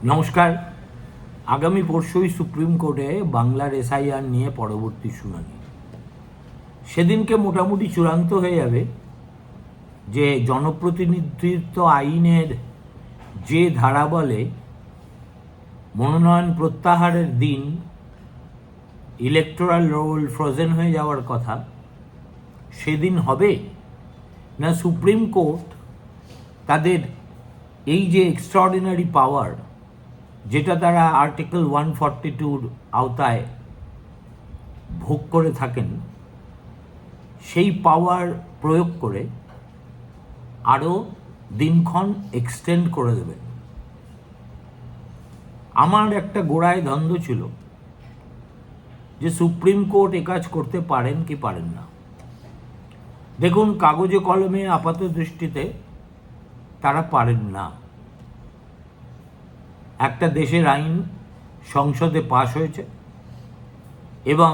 নমস্কার। আগামী পরশুই সুপ্রিম কোর্টে বাংলার এসআইআর নিয়ে পরবর্তী শুনানি। সেদিনকে মোটামুটি চূড়ান্ত হয়ে যাবে যে জনপ্রতিনিধিত্ব আইনের যে ধারা বলে মনোনয়ন প্রত্যাহারের দিন ইলেকটোরাল রোল ফ্রোজেন হয়ে যাওয়ার কথা, সেদিন হবে না সুপ্রিম কোর্ট তাদের এই যে এক্সট্রাঅর্ডিনারি পাওয়ার, যেটা তারা আর্টিকেল 142 আওতায় ভোগ করে থাকেন, সেই পাওয়ার প্রয়োগ করে আরও দিনক্ষণ এক্সটেন্ড করে দেবেন। আমার একটা গোড়ায় দ্বন্দ্ব ছিল যে সুপ্রিম কোর্ট এ কাজ করতে পারেন কি পারেন না। দেখুন, কাগজে কলমে আপাত দৃষ্টিতে তারা পারেন না। একটা দেশের আইন সংসদে পাশ হয়েছে এবং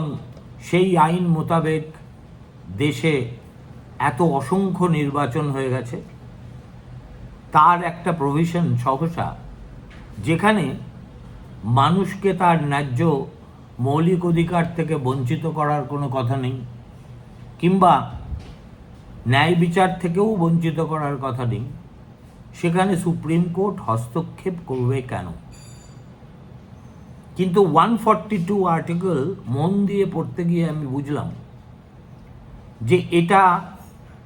সেই আইন মোতাবেক দেশে এত অসংখ্য নির্বাচন হয়ে গেছে, তার একটা প্রভিশন সহসা যেখানে মানুষকে তার ন্যায্য মৌলিক অধিকার থেকে বঞ্চিত করার কোনো কথা নেই, কিংবা ন্যায় বিচার থেকেও বঞ্চিত করার কথা নেই, সেখানে সুপ্রিম কোর্ট হস্তক্ষেপ করবে কেন? কিন্তু 142 আর্টিকেল মন দিয়ে পড়তে গিয়ে আমি বুঝলাম যে এটা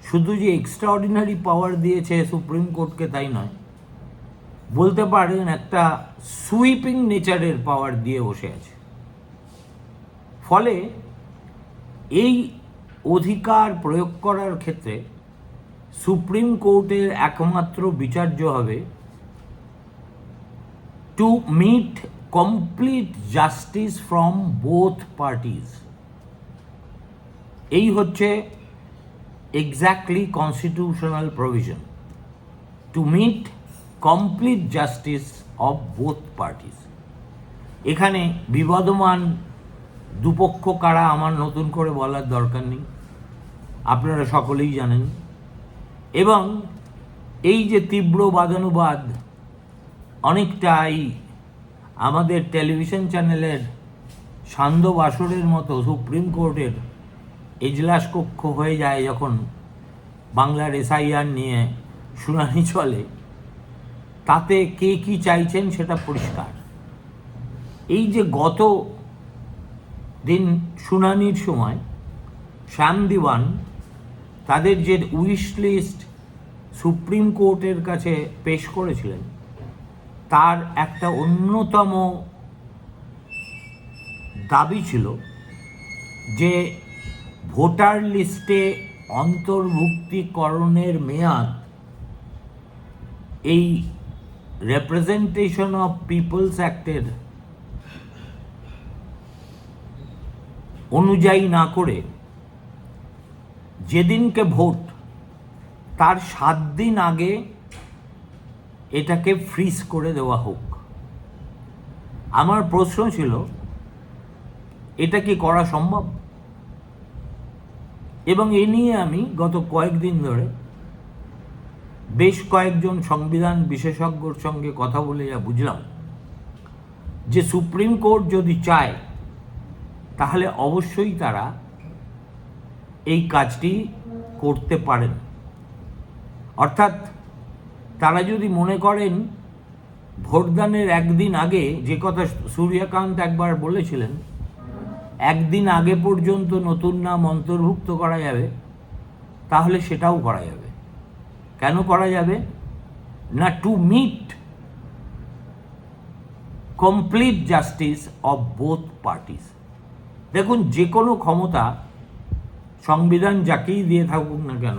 শুধু যে এক্সট্রাঅর্ডিনারি পাওয়ার দিয়েছে সুপ্রিম কোর্টকে তাই নয়, বলতে পারেন একটা সুইপিং নেচারের পাওয়ার দিয়ে বসে আছে। ফলে এই অধিকার প্রয়োগ করার ক্ষেত্রে সুপ্রিম কোর্টের একমাত্র বিচার্য হবে to meet complete justice from both parties. এই হচ্ছে exactly constitutional provision, to meet complete justice of both parties. এখানে বিবাদমান দুপক্ষ কারা আমার নতুন করে বলার দরকার নেই, আপনারা সকলেই জানেন। এবং এই যে তীব্র বাদানুবাদ অনেকটাই আমাদের টেলিভিশন চ্যানেলের সান্ধ্য বাসরের মতো সুপ্রিম কোর্টের এজলাস কক্ষ হয়ে যায় যখন বাংলার এসআইআর নিয়ে শুনানি চলে, তাতে কে কি চাইছেন সেটা পরিষ্কার। এই যে গত দিন শুনানির সময় শ্যাম দিওয়ান তাদের যে উইশ লিস্ট সুপ্রিম কোর্টের কাছে পেশ করেছিলেন, তার একটা অন্যতম দাবি ছিল যে ভোটার লিস্টে অন্তর্ভুক্তিকরণের মেয়াদ এই রিপ্রেজেন্টেশন অফ পিপলস অ্যাক্টের অনুযায়ী না করে যেদিনকে ভোট তার 7 দিন আগে এটাকে ফ্রিজ করে দেওয়া হোক। আমার প্রশ্ন ছিল, এটা কি করা সম্ভব? এবং এ নিয়ে আমি গত কয়েকদিন ধরে বেশ কয়েকজন সংবিধান বিশেষজ্ঞর সঙ্গে কথা বলে যা বুঝলাম যে সুপ্রিম কোর্ট যদি চায় তাহলে অবশ্যই তারা এই কাজটি করতে পারেন। অর্থাৎ তারা যদি মনে করেন ভোটদানের একদিন আগে, যে কথা সূর্যকান্ত একবার বলেছিলেন, একদিন আগে পর্যন্ত নতুন নাম অন্তর্ভুক্ত করা যাবে, তাহলে সেটাও করা যাবে। কেন করা যাবে না? To meet complete justice of both parties. দেখুন, যে কোনো ক্ষমতা সংবিধান যাকেই দিয়ে থাকুক না কেন,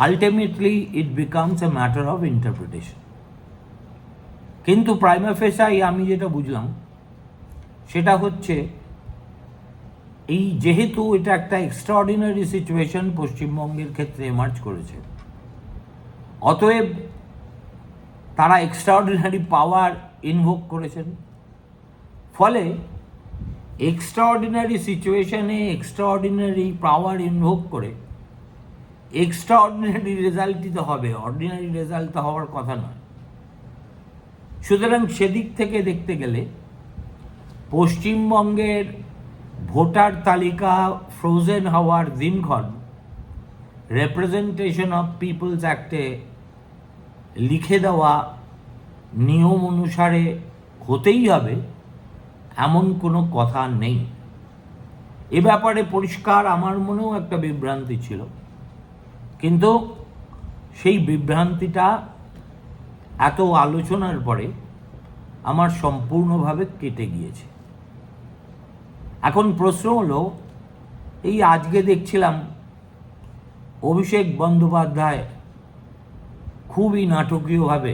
ultimately it becomes a matter of interpretation. কিন্তু প্রাইমা ফেসাই আমি যেটা বুঝলাম সেটা হচ্ছে, এই যেহেতু এটা একটা এক্সট্রাঅর্ডিনারি সিচুয়েশন পশ্চিমবঙ্গের ক্ষেত্রে এমার্জ করেছে, অতএব তারা এক্সট্রাঅর্ডিনারি পাওয়ার ইনভোক করেছেন। ফলে এক্সট্রাঅর্ডিনারি সিচুয়েশনে এক্সট্রাঅর্ডিনারি পাওয়ার ইনভোক করে এক্সট্রাঅর্ডিনারি রেজাল্টই তো হবে, অর্ডিনারি রেজাল্ট তো হওয়ার কথা নয়। সুতরাং সেদিক থেকে দেখতে গেলে পশ্চিমবঙ্গের ভোটার তালিকা ফ্রোজেন হওয়ার দিনক্ষণ রিপ্রেজেন্টেশন অফ পিপলস অ্যাক্টে লিখে দেওয়া নিয়ম অনুসারে হতেই হবে এমন কোনো কথা নেই। এ ব্যাপারে পরিষ্কার আমার মনেও একটা বিভ্রান্তি ছিল, কিন্তু সেই বিভ্রান্তিটা এত আলোচনার পরে আমার সম্পূর্ণভাবে কেটে গিয়েছে। এখন প্রশ্ন হলো, এই আজকে দেখছিলাম অভিষেক বন্দ্যোপাধ্যায় খুবই নাটকীয়ভাবে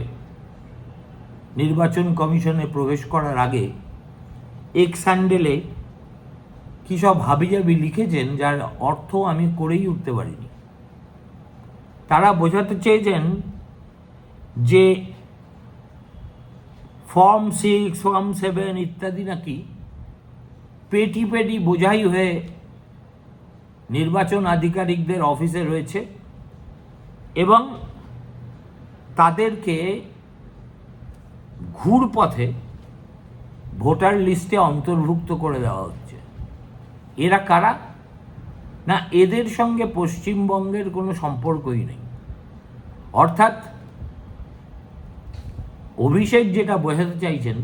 নির্বাচন কমিশনে প্রবেশ করার আগে এক্স হ্যান্ডেলে কী সব হাবিজাবি লিখেছেন, যার অর্থ আমি করেই উঠতে পারিনি। তারা বোঝাতে চেয়েছেন যে ফর্ম 6, ফর্ম 7 ইত্যাদি নাকি পেটি পেটি বোঝাই হয়ে নির্বাচন আধিকারিকদের অফিসে রয়েছে এবং তাদেরকে ঘুরপথে ভোটার লিস্টে অন্তর্ভুক্ত করে দেওয়া হচ্ছে। এরা কারা? না, এদের সঙ্গে পশ্চিমবঙ্গের কোনো সম্পর্কই নেই। অর্থাৎ অভিষেক যেটা বোঝাতে চাইছেন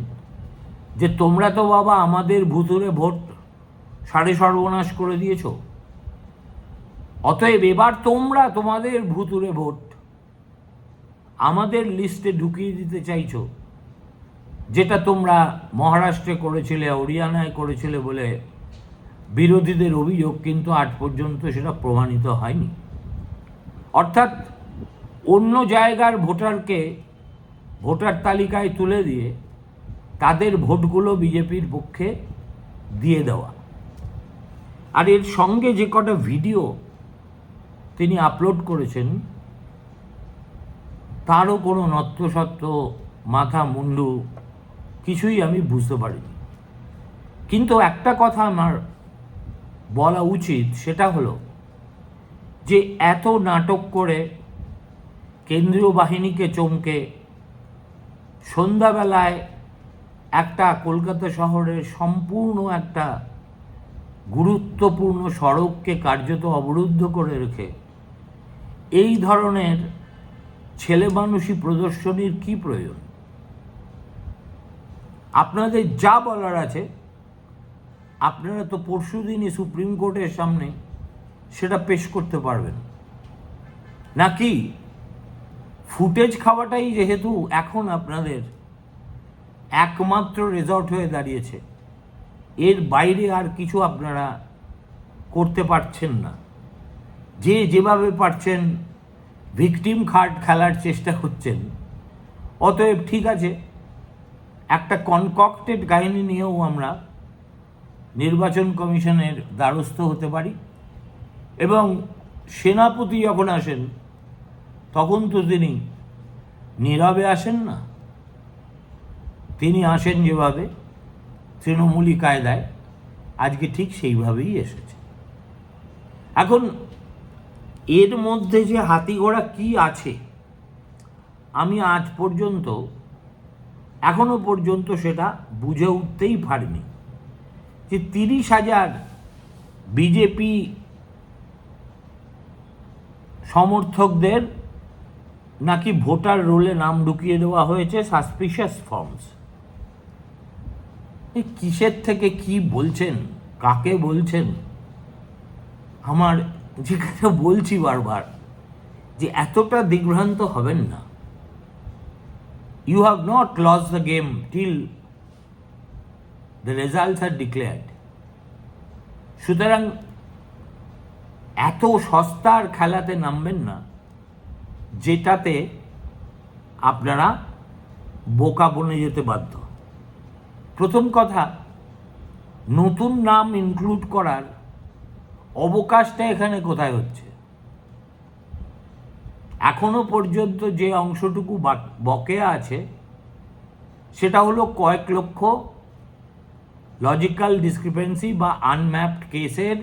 যে তোমরা তো বাবা আমাদের ভুতুরে ভোট সাড়ে সর্বনাশ করে দিয়েছ, অতএব এবার তোমরা তোমাদের ভুতুরে ভোট আমাদের লিস্টে ঢুকিয়ে দিতে চাইছো, যেটা তোমরা মহারাষ্ট্রে করেছিলে, হরিয়ানায় করেছিলে বলে বিরোধীদের অভিযোগ, কিন্তু আজ পর্যন্ত সেটা প্রমাণিত হয়নি। অর্থাৎ অন্য জায়গার ভোটারকে ভোটার তালিকায় তুলে দিয়ে তাদের ভোটগুলো বিজেপির পক্ষে দিয়ে দেওয়া। আর এর সঙ্গে যে কটা ভিডিও তিনি আপলোড করেছেন তারও কোনো নত্যসত্ত্ব মাথা মুন্ডু কিছুই আমি বুঝতে পারিনি। কিন্তু একটা কথা আমার বলা উচিত, সেটা হলো যে এত নাটক করে কেন্দ্রীয় বাহিনীকে চমকে সন্ধ্যাবেলায় একটা কলকাতা শহরের সম্পূর্ণ একটা গুরুত্বপূর্ণ সড়ককে কার্যত অবরুদ্ধ করে রেখে এই ধরনের ছেলেমানুষি প্রদর্শনীর কি প্রয়োজন? আপনাদের যা বলার আছে আপনারা তো পরশুদিনই সুপ্রিম কোর্টের সামনে সেটা পেশ করতে পারবেন, নাকি ফুটেজ খাওয়াটাই যেহেতু এখন আপনাদের একমাত্র রেজর্ট হয়ে দাঁড়িয়েছে, এর বাইরে আর কিছু আপনারা করতে পারছেন না। যে যেভাবে পারছেন ভিকটিম কার্ড খেলার চেষ্টা করছেন। অতএব ঠিক আছে, একটা কনকক্টেড কাহিনী নিয়েও আমরা নির্বাচন কমিশনের দ্বারস্থ হতে পারি, এবং সেনাপতি যখন আসেন তখন তো তিনি নীরবে আসেন না, তিনি আসেন যেভাবে তৃণমূলী কায়দায়, আজকে ঠিক সেইভাবেই এসেছে। এখন এর মধ্যে যে হাতিঘোড়া কি আছে আমি আজ পর্যন্ত এখনো পর্যন্ত সেটা বুঝে উঠতেই পারিনি। যে 30,000 বিজেপি সমর্থকদের নাকি ভোটার রোলে নাম ঢুকিয়ে দেওয়া হয়েছে সাসপিশিয়াস ফর্মস। এই কিসের থেকে কি বলছেন, কাকে বলছেন? আমার যেখানে বলছি বারবার যে এতটা দিগ্ভ্রান্ত হবেন না। You have not lost the game till the results are declared. সুতরাং এত সস্তার খেলাতে নামবেন না যেটাতে আপনারা বোকা বনে যেতে বাধ্য। প্রথম কথা, নতুন নাম ইনক্লুড করার অবকাশটা এখানে কোথায় হচ্ছে? এখনো পর্যন্ত যে অংশটুকু বকেয়া আছে সেটা হলো কয়েক লক্ষ লজিক্যাল ডিসক্রিপেন্সি বা আনম্যাপড কেসের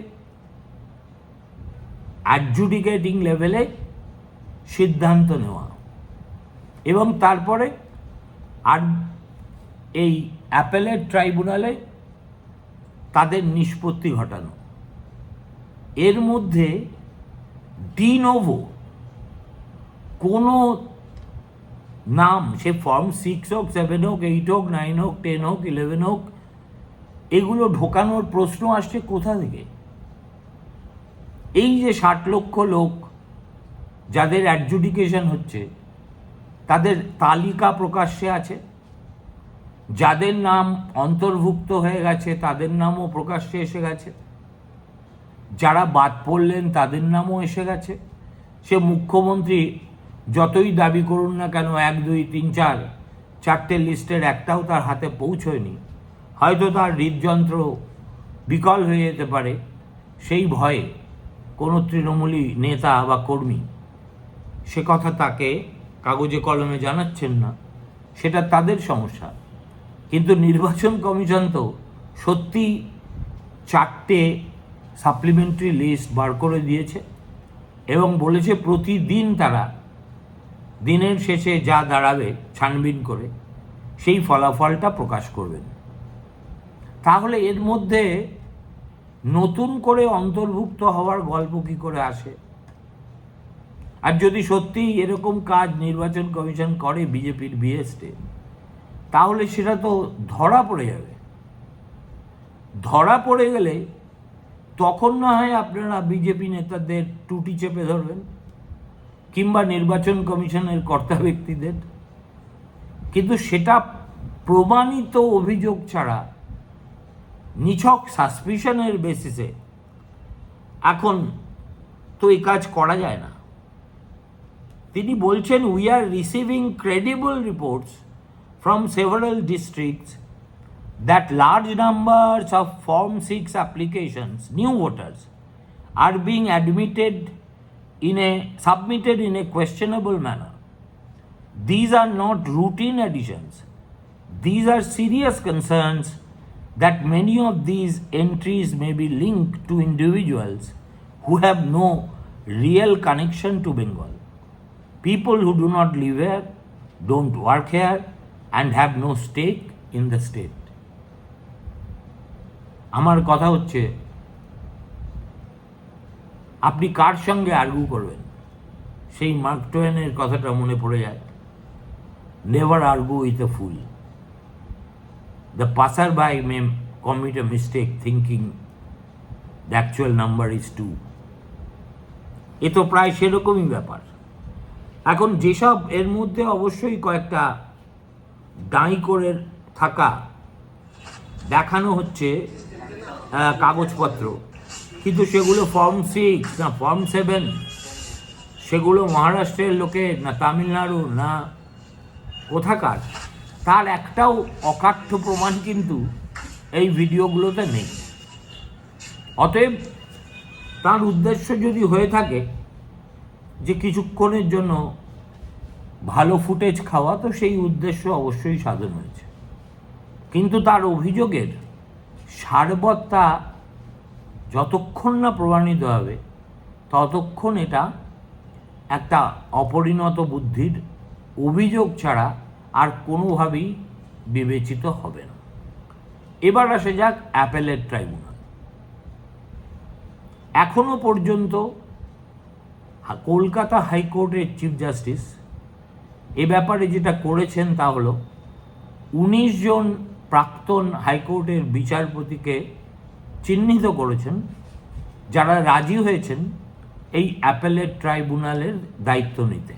অ্যাডজুডিকেটিং লেভেলে সিদ্ধান্ত নেওয়া, এবং তারপরে আর এই অ্যাপেলেট ট্রাইব্যুনালে তাদের নিষ্পত্তি ঘটানো। এর মধ্যে ডি নোভো কোনো নাম, সে ফর্ম 6 হোক, 7 হোক, 8 হোক, 9 হোক, 10 হোক, 11 হোক, এগুলো ঢোকানোর প্রশ্ন আসছে কোথা থেকে? এই যে 60 লক্ষ লোক যাদের অ্যাডজুডিকেশন হচ্ছে, তাদের তালিকা প্রকাশ্যে আছে, যাদের নাম অন্তর্ভুক্ত হয়ে গেছে তাদের নামও প্রকাশ্যে এসে গেছে, যারা বাদ পড়লেন তাদের নামও এসে গেছে। সে মুখ্যমন্ত্রী যতই দাবি করুন না কেন 1, 2, 3, 4, 4টে লিস্টের একটাও তার হাতে পৌঁছয়নি। হয়তো তার হৃদযন্ত্র বিকল হয়ে যেতে পারে, সেই ভয়ে কোনো তৃণমূলী নেতা বা কর্মী সে কথা তাকে কাগজে কলমে জানাচ্ছেন না, সেটা তাদের সমস্যা। কিন্তু নির্বাচন কমিশন তো সত্যি 4টে সাপ্লিমেন্টারি লিস্ট বার করে দিয়েছে এবং বলেছে প্রতিদিন তারা দিনের শেষে যা দাঁড়াবে ছানবিন করে সেই ফলাফলটা প্রকাশ করবেন। তাহলে এর মধ্যে নতুন করে অন্তর্ভুক্ত হওয়ার গল্প কী করে আসে? আর যদি সত্যিই এরকম কাজ নির্বাচন কমিশন করে বিজেপির বিএসটে, তাহলে সেটা তো ধরা পড়ে যাবে। ধরা পড়ে গেলে তখন না হয় আপনারা বিজেপি নেতাদের টুটি চেপে ধরবেন কিংবা নির্বাচন কমিশনের কর্তা ব্যক্তিদের, কিন্তু সেটা প্রমাণিত অভিযোগ ছাড়া নিছক সাসপিশনের বেসিসে এখন তো এই কাজ করা যায় না। তিনি বলছেন, we are receiving credible reports from several districts that large numbers of Form 6 applications, new voters, are being submitted in a questionable manner. These are not routine additions. These are serious concerns that many of these entries may be linked to individuals who have no real connection to Bengal. People who do not live here, don't work here, and have no stake in the state. আমার কথা হচ্ছে, আপনি কার সঙ্গে argue করবেন? সেই mark টোয়েনের কথাটা মনে পড়ে যায়, never argue with a fool. The passer by may commit a mistake thinking the actual number is 2। এ তো প্রায় সেরকমই ব্যাপার। এখন যেসব এর মধ্যে অবশ্যই কয়েকটা দাঁই করে থাকা দেখানো হচ্ছে কাগজপত্র, কিন্তু সেগুলো ফর্ম 6 না ফর্ম 7, সেগুলো মহারাষ্ট্রের লোকের না তামিলনাড়ু না কোথাকার, তার একটাও অকাঠ্য প্রমাণ কিন্তু এই ভিডিওগুলোতে নেই। অতএব তার উদ্দেশ্য যদি হয়ে থাকে যে কিছুক্ষণের জন্য ভালো ফুটেজ খাওয়া, তো সেই উদ্দেশ্য অবশ্যই সাধন হয়েছে। কিন্তু তার অভিযোগের সারবত্তা যতক্ষণ না প্রমাণিত হবে ততক্ষণ এটা একটা অপরিণত বুদ্ধির অভিযোগ ছাড়া আর কোনোভাবেই বিবেচিত হবে না। এবার আসে যাক অ্যাপেলেট ট্রাইব্যুনাল। এখনো পর্যন্ত কলকাতা হাইকোর্টের চিফ জাস্টিস এ ব্যাপারে যেটা করেছেন তা হলো 19 জন প্রাক্তন হাইকোর্টের বিচারপতিকে চিহ্নিত করেছেন যারা রাজি হয়েছেন এই অ্যাপেলেট ট্রাইব্যুনালের দায়িত্ব নিতে।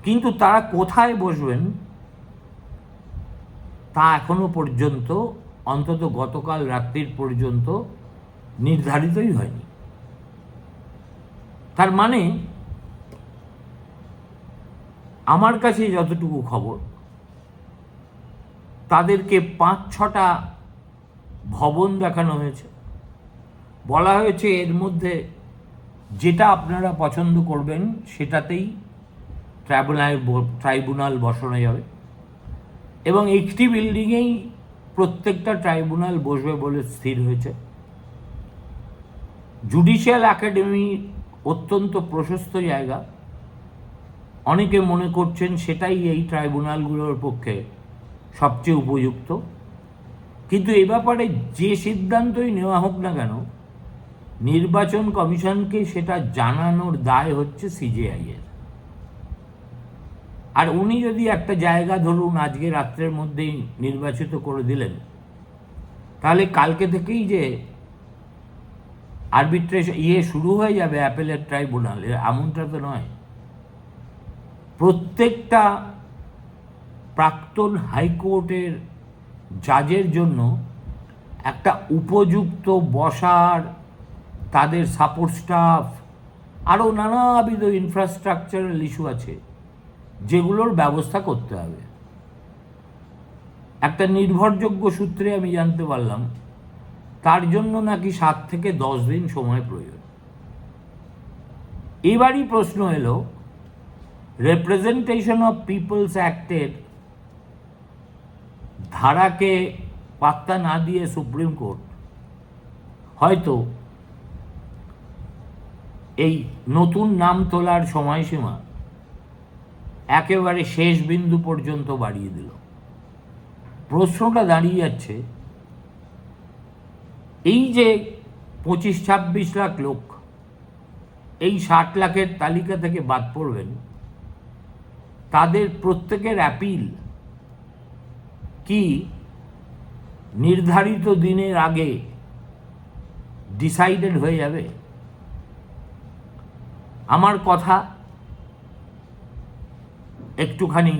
কিন্তু তারা কোথায় বসবেন তা এখনো পর্যন্ত, অন্তত গতকাল রাত্রির পর্যন্ত নির্ধারিতই হয়নি। তার মানে আমার কাছে যতটুকু খবর, তাদেরকে 5-6টা ভবন দেখানো হয়েছে। বলা হয়েছে এর মধ্যে যেটা আপনারা পছন্দ করবেন সেটাতেই ট্রাইব্যুনাল বসানো যাবে এবং একটি বিল্ডিংয়েই প্রত্যেকটা ট্রাইব্যুনাল বসবে বলে স্থির হয়েছে। জুডিশিয়াল একাডেমি অত্যন্ত প্রশস্ত জায়গা, অনেকে মনে করছেন সেটাই এই ট্রাইব্যুনালগুলোর পক্ষে সবচেয়ে উপযুক্ত, কিন্তু এ ব্যাপারে যে সিদ্ধান্তই নেওয়া হোক না কেন, নির্বাচন কমিশনকে সেটা জানানোর দায় হচ্ছে সিজেআইয়ের। আর উনি যদি একটা জায়গা ধরুন আজকে রাত্রের মধ্যেই নির্বাচিত করে দিলেন, তাহলে কালকে থেকেই যে আরবিট্রেশন শুরু হয়ে যাবে অ্যাপেলের ট্রাইব্যুনালে, এমনটা তো নয়। প্রত্যেকটা প্রাক্তন হাইকোর্টের জাজের জন্য একটা উপযুক্ত বসার, তাদের সাপোর্ট স্টাফ, আরও নানাবিধ ইনফ্রাস্ট্রাকচারাল ইস্যু আছে যেগুলোর ব্যবস্থা করতে হবে। একটা নির্ভরযোগ্য সূত্রে আমি জানতে পারলাম তার জন্য নাকি 7 থেকে 10 দিন সময় প্রয়োজন। এবারই প্রশ্ন এলো, রিপ্রেজেন্টেশন অফ পিপলস অ্যাক্টের ধারাকে পাত্তা না দিয়ে সুপ্রিম কোর্ট হয়তো এই নতুন নাম তোলার সময়সীমা একেবারে শেষ বিন্দু পর্যন্ত বাড়িয়ে দিল। প্রশ্নটা দাঁড়িয়ে যাচ্ছে, এই যে 25-26 লাখ লোক এই 60 লাখের তালিকা থেকে বাদ পড়বেন, তাদের প্রত্যেকের অ্যাপিল কি নির্ধারিত দিনের আগে ডিসাইডেড হয়ে যাবে? আমার কথা একটুখানি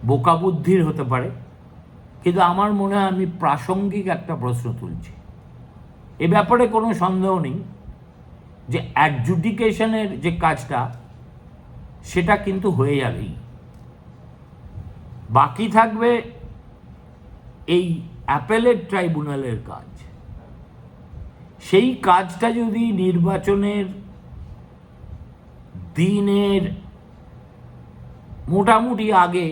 বোকা বুদ্ধির হতে পারে, কিন্তু আমার মনে হয় আমি প্রাসঙ্গিক একটা প্রশ্ন তুলছি। এ ব্যাপারে কোনো সন্দেহ নেই যে অ্যাডজুডিকেশনের যে কাজটা সেটা কিন্তু হয়ে যাবেই। বাকি থাকবে এই অ্যাপেলেট ট্রাইব্যুনালের কাজ। সেই কাজটা যদি নির্বাচনের দিনের মোটামুটি আগে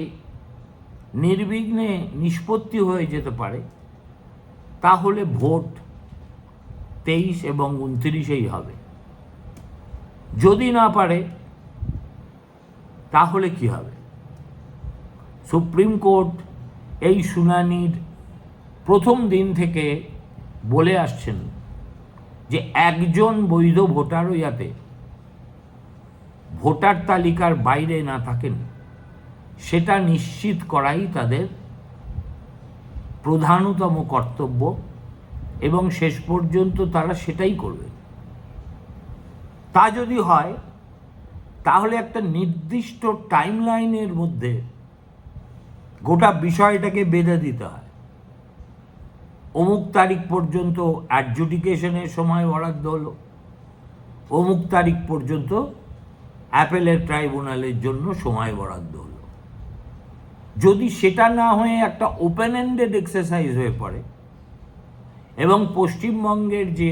নির্বিঘ্নে নিষ্পত্তি হয়ে যেতে পারে, তাহলে ভোট 23 এবং 29 হবে। যদি না পারে তাহলে কি হবে? সুপ্রিম কোর্ট এই শুনানির প্রথম দিন থেকে বলে আসছেন যে একজন বৈধ ভোটারও যাতে ভোটার তালিকার বাইরে না থাকেন সেটা নিশ্চিত করাই তাদের প্রধানতম কর্তব্য, এবং শেষ পর্যন্ত তারা সেটাই করবে। তা যদি হয় তাহলে একটা নির্দিষ্ট টাইমলাইনের মধ্যে গোটা বিষয়টাকে বেঁধে দিতে হয়। অমুক তারিখ পর্যন্ত অ্যাডজুডিকেশনের সময় বরাদ্দ হলো, অমুক তারিখ পর্যন্ত অ্যাপেলের ট্রাইব্যুনালের জন্য সময় বরাদ্দ হলো। যদি সেটা না হয়ে একটা ওপেন এন্ডেড এক্সারসাইজ হয়ে পড়ে, এবং পশ্চিমবঙ্গের যে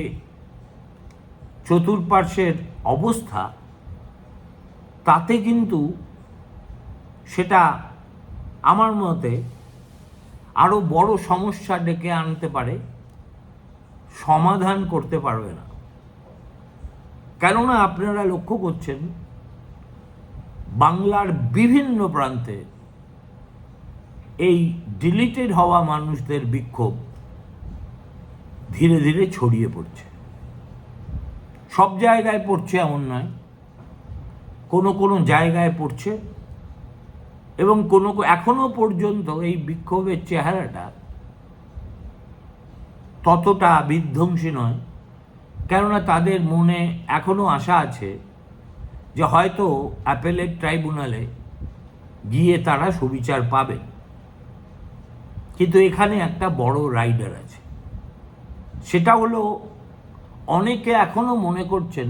চতুর্পার্শ্বের অবস্থা, তাতে কিন্তু সেটা আমার মতে আরও বড় সমস্যা ডেকে আনতে পারে, সমাধান করতে পারবে না। কেননা আপনারা লক্ষ্য করছেন বাংলার বিভিন্ন প্রান্তে এই ডিলিটেড হওয়া মানুষদের বিক্ষোভ ধীরে ধীরে ছড়িয়ে পড়ছে। সব জায়গায় পড়ছে এমন নয়, কোনো কোনো জায়গায় পড়ছে, এবং এখনো পর্যন্ত এই বিক্ষোভের চেহারাটা ততটা বিধ্বংসী নয়। কেননা তাদের মনে এখনো আশা আছে যে হয়তো অ্যাপেলেট ট্রাইব্যুনালে গিয়ে তারা সুবিচার পাবে। কিন্তু এখানে একটা বড় রাইডার আছে, সেটা হলো অনেকে এখনো মনে করছেন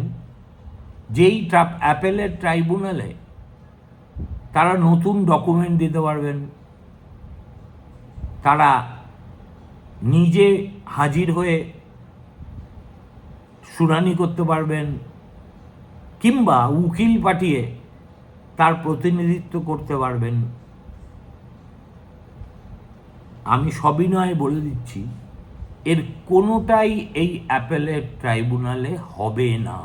যে এই অ্যাপেলেট ট্রাইব্যুনালে তারা নতুন ডকুমেন্ট দিতে পারবেন, তারা নিজে হাজির হয়ে শুনানি করতে পারবেন, কিংবা উকিল পাঠিয়ে তার প্রতিনিধিত্ব করতে পারবেন। আমি সবিনয়ে বলে দিচ্ছি, এর কোনোটাই এই অ্যাপেলেট ট্রাইব্যুনালে হবে না।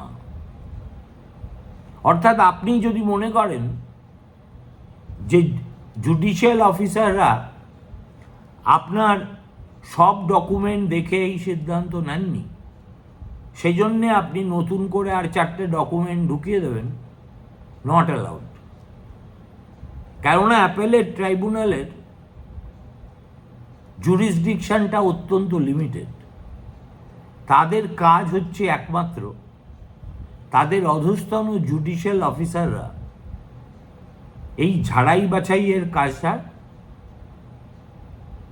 অর্থাৎ আপনি যদি মনে করেন যে জুডিশিয়াল অফিসাররা আপনার সব ডকুমেন্ট দেখে এই সিদ্ধান্ত নেননি, সেই জন্যে আপনি নতুন করে আর 4টে ডকুমেন্ট ঢুকিয়ে দেবেন, নট অ্যালাউড। কেননা অ্যাপেলেট ট্রাইব্যুনালের জুরিসডিকশনটা অত্যন্ত লিমিটেড। তাদের কাজ হচ্ছে একমাত্র তাদের অধস্তন জুডিশিয়াল অফিসাররা এই ঝাড়াই বাছাইয়ের কাজটা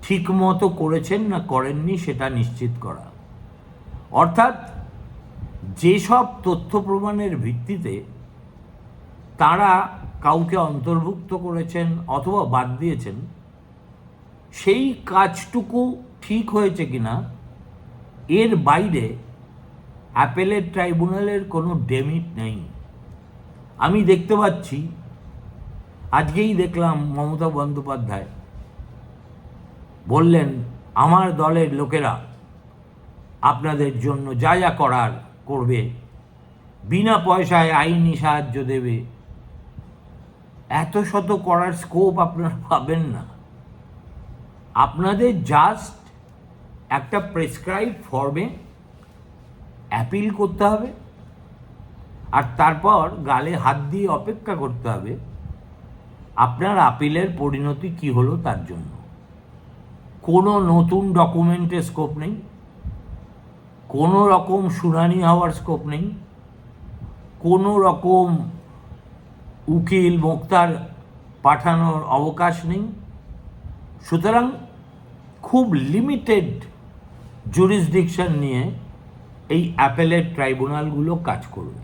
ঠিক মতো করেছেন না করেননি সেটা নিশ্চিত করা। অর্থাৎ যেসব তথ্য প্রমাণের ভিত্তিতে তারা কাউকে অন্তর্ভুক্ত করেছেন অথবা বাদ দিয়েছেন, সেই কাজটুকু ঠিক হয়েছে কিনা এর বাইরে অ্যাপেলেট ট্রাইব্যুনালের কোনো ডেমিট নেই। আমি দেখতে পাচ্ছি, আজকেই দেখলাম মমতা বন্দ্যোপাধ্যায় বললেন আমার দলের লোকেরা আপনাদের জন্য যা যা করার করবে, বিনা পয়সায় আইনি সাহায্য দেবে। এত শত করার স্কোপ আপনারা পাবেন না। আপনাদের জাস্ট একটা প্রেসক্রাইব ফর্মে অ্যাপিল করতে হবে, আর তারপর গালে হাত দিয়ে অপেক্ষা করতে হবে আপনার আপিলের পরিণতি কি হলো তার জন্য। কোনো নতুন ডকুমেন্টের স্কোপ নেই, কোনো রকম শুনানি হওয়ার স্কোপ নেই, কোনো রকম উকিল মোক্তার পাঠানোর অবকাশ নেই। সুতরাং খুব লিমিটেড জুরিসডিকশন নিয়ে এই অ্যাপেলেট ট্রাইব্যুনালগুলো কাজ করবে।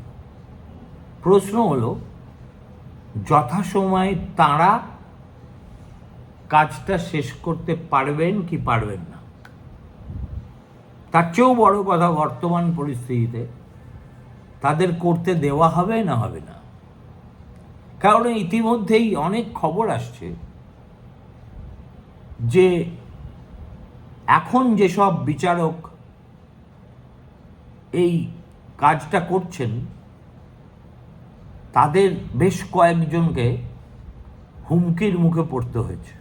প্রশ্ন হলো যথাসময়ে তাঁরা কাজটা শেষ করতে পারবেন কি পারবেন না। তার চেয়েও বড় কথা, বর্তমান পরিস্থিতিতে তাদের করতে দেওয়া হবে না হবে না। কারণ ইতিমধ্যেই অনেক খবর আসছে যে এখন যেসব বিচারক এই কাজটা করছেন তাদের বেশ কয়েকজনকে হুমকির মুখে পড়তে হয়েছে।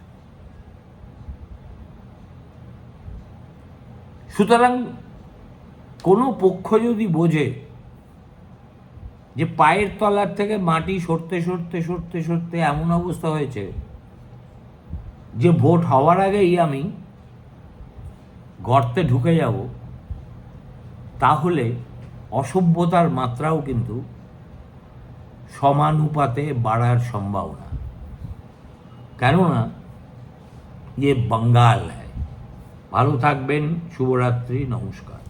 সুতরাং কোনো পক্ষ যদি বোঝে যে পায়ের তলার থেকে মাটি সরতে সরতে সরতে সরতে এমন অবস্থা হয়েছে যে ভোট হওয়ার আগেই আমি গর্তে ঢুকে যাব, তাহলে অসভ্যতার মাত্রাও কিন্তু সমানুপাতে বাড়ার সম্ভাবনা। কেননা ये बंगाल है। ভালো থাকবেন, শুভরাত্রি, নমস্কার।